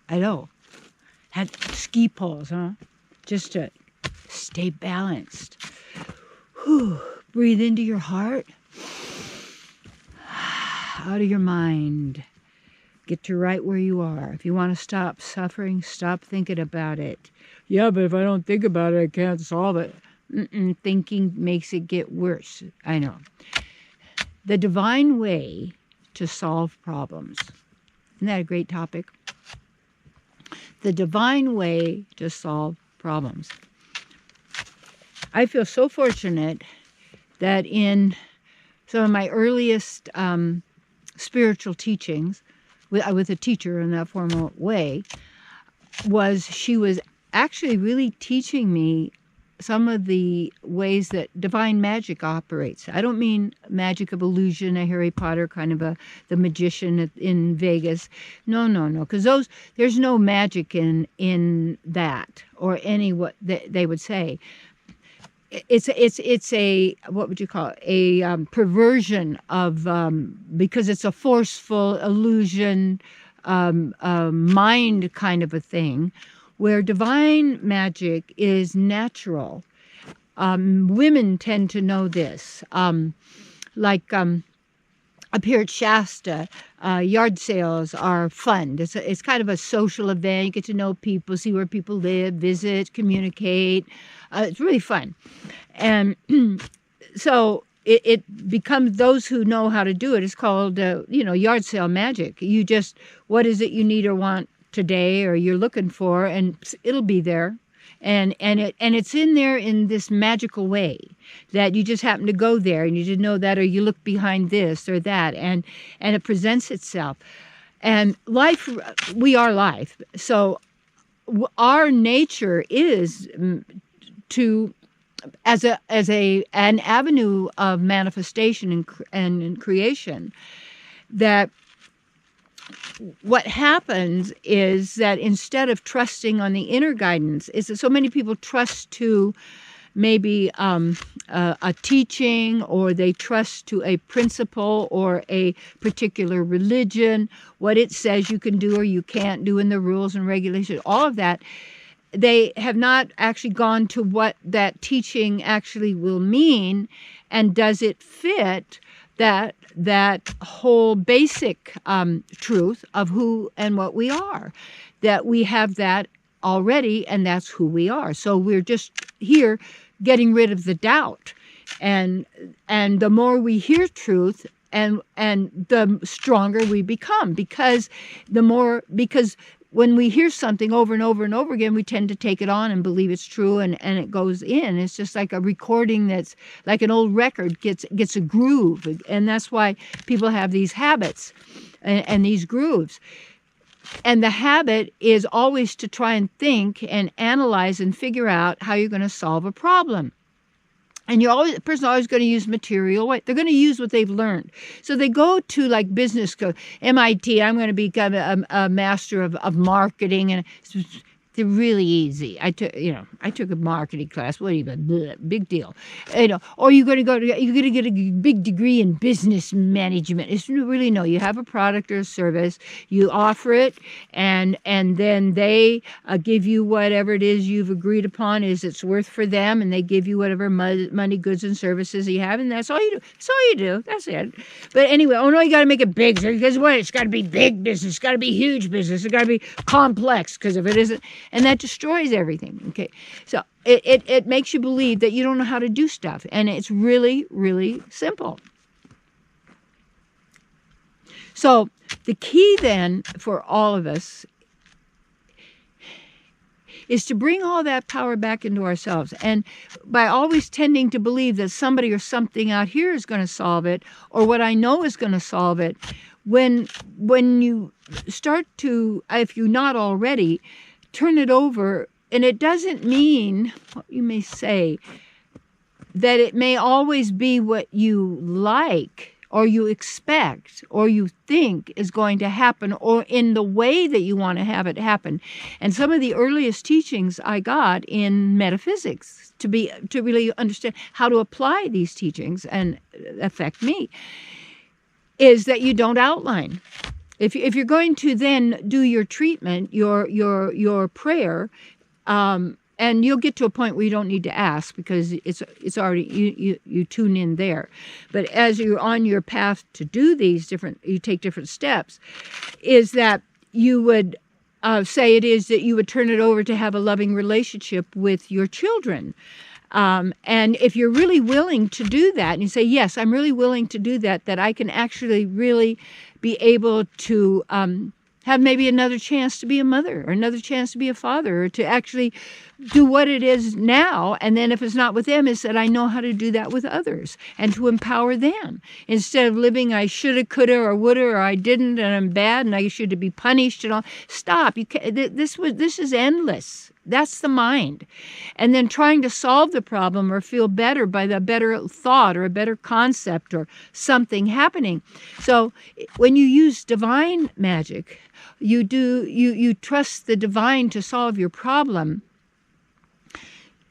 I know. Had ski poles, huh? Just to stay balanced. Whew. Breathe into your heart. Out of your mind. Get to right where you are. If you want to stop suffering, stop thinking about it. Yeah, but if I don't think about it, I can't solve it. Thinking makes it get worse. I know. The divine way to solve problems. Isn't that a great topic? The divine way to solve problems. I feel so fortunate that in some of my earliest spiritual teachings, with a teacher in that formal way, she was actually really teaching me some of the ways that divine magic operates. I don't mean magic of illusion, a Harry Potter kind of the magician in Vegas. No, because there's no magic in that, or any what they would say. It's a, what would you call it? A perversion of, because it's a forceful illusion, mind kind of a thing, where divine magic is natural. Women tend to know this. Up here at Shasta, yard sales are fun. It's kind of a social event. You get to know people, see where people live, visit, communicate. It's really fun. And so it becomes, those who know how to do it, it's called, yard sale magic. You just, what is it you need or want today or you're looking for, and it'll be there. And it's in there in this magical way that you just happen to go there and you didn't know that, or you look behind this or that, and it presents itself. And life, we are life. So our nature is to, as an avenue of manifestation and creation, that what happens is that instead of trusting on the inner guidance, is that so many people trust to maybe a teaching, or they trust to a principle or a particular religion, what it says you can do or you can't do in the rules and regulations, all of that. They have not actually gone to what that teaching actually will mean, and does it fit that whole basic truth of who and what we are, that we have that already, and that's who we are. So we're just here getting rid of the doubt, and the more we hear truth, and the stronger we become, because when we hear something over and over and over again, we tend to take it on and believe it's true, and it goes in. It's just like a recording that's like an old record gets a groove. And that's why people have these habits and these grooves. And the habit is always to try and think and analyze and figure out how you're going to solve a problem. And the person always going to use material. They're going to use what they've learned. So they go to like business school, MIT. I'm going to become a master of marketing, and they're really easy. I took a marketing class. What even? Big deal. Or you're going to get a big degree in business management. It's really, no. You have a product or a service. You offer it, and then they give you whatever it is you've agreed upon is it's worth for them, and they give you whatever money, goods, and services you have, and that's all you do. That's all you do. That's it. But anyway, you got to make it big. Because what? It's got to be big business. It's got to be huge business. It's got to be complex. Because if it isn't, and that destroys everything. Okay, so it makes you believe that you don't know how to do stuff, and it's really, really simple. So the key then for all of us is to bring all that power back into ourselves. And by always tending to believe that somebody or something out here is going to solve it, or what I know is going to solve it, when you start to, if you're not already, turn it over. And it doesn't mean, what you may say, that it may always be what you like, or you expect, or you think is going to happen, or in the way that you want to have it happen. And some of the earliest teachings I got in metaphysics to really understand how to apply these teachings and affect me is that you don't outline. If you're going to then do your treatment, your prayer, and you'll get to a point where you don't need to ask because it's already you tune in there. But as you're on your path to do these you take different steps, is that you would say it is that you would turn it over to have a loving relationship with your children. And if you're really willing to do that, and you say, yes, I'm really willing to do that, that I can actually really be able to have maybe another chance to be a mother or another chance to be a father or to actually do what it is now. And then if it's not with them, it's that I know how to do that with others and to empower them. Instead of living, I shoulda, coulda, or woulda, or I didn't, and I'm bad, and I should be punished and all. Stop. You can't, this is endless. That's the mind. And then trying to solve the problem or feel better by the better thought or a better concept or something happening. So when you use divine magic, you trust the divine to solve your problem.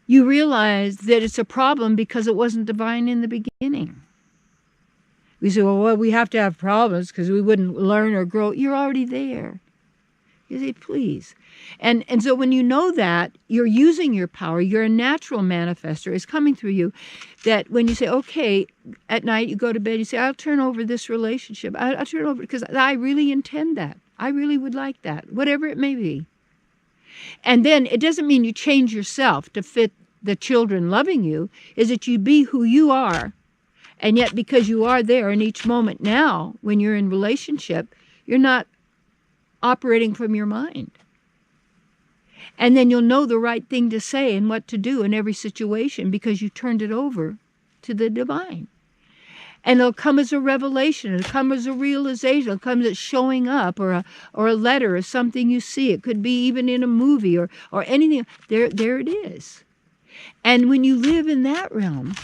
You realize that it's a problem because it wasn't divine in the beginning. We say, well, we have to have problems because we wouldn't learn or grow. You're already there. You say, please. And so when you know that, you're using your power, you're a natural manifester, it's coming through you, that when you say, okay, at night you go to bed, you say, I'll turn over this relationship. I'll turn over because I really intend that. I really would like that, whatever it may be. And then it doesn't mean you change yourself to fit the children loving you, is that you be who you are. And yet because you are there in each moment now, when you're in relationship, you're not operating from your mind. And then you'll know the right thing to say and what to do in every situation because you turned it over to the divine. And it'll come as a revelation, it'll come as a realization, it'll come as showing up or a letter or something you see. It could be even in a movie or anything. There it is. And when you live in that realm,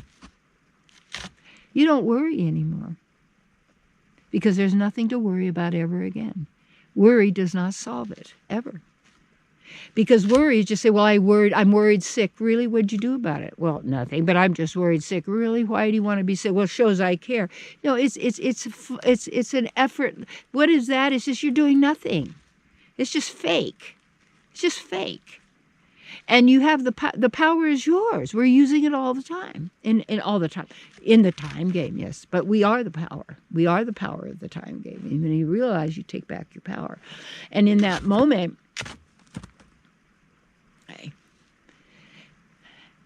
you don't worry anymore because there's nothing to worry about ever again. Worry does not solve it, ever. Because worry is just say, well, I'm worried sick. Really, what'd you do about it? Well, nothing, but I'm just worried sick. Really? Why do you want to be sick? Well, it shows I care. No, it's an effort. What is that? It's just you're doing nothing. It's just fake. It's just fake. And you have the power is yours. We're using it all the time, in all the time, in the time game, yes. But we are the power. We are the power of the time game. And when you realize, you take back your power. And in that moment,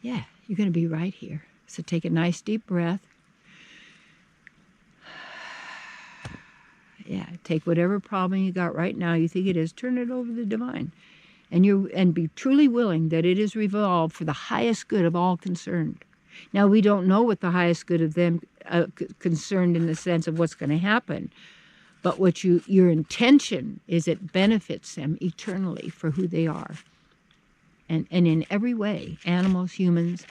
yeah, you're going to be right here. So take a nice deep breath. Yeah, take whatever problem you got right now, you think it is, turn it over to the divine. And be truly willing that it is revolved for the highest good of all concerned. Now, we don't know what the highest good of them concerned in the sense of what's going to happen, but what your intention is it benefits them eternally for who they are. And in every way, animals, humans,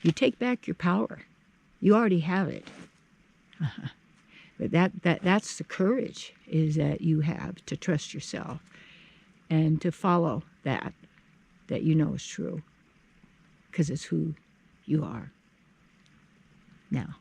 you take back your power. You already have it. But that's the courage is that you have to trust yourself and to follow that you know is true because it's who you are now.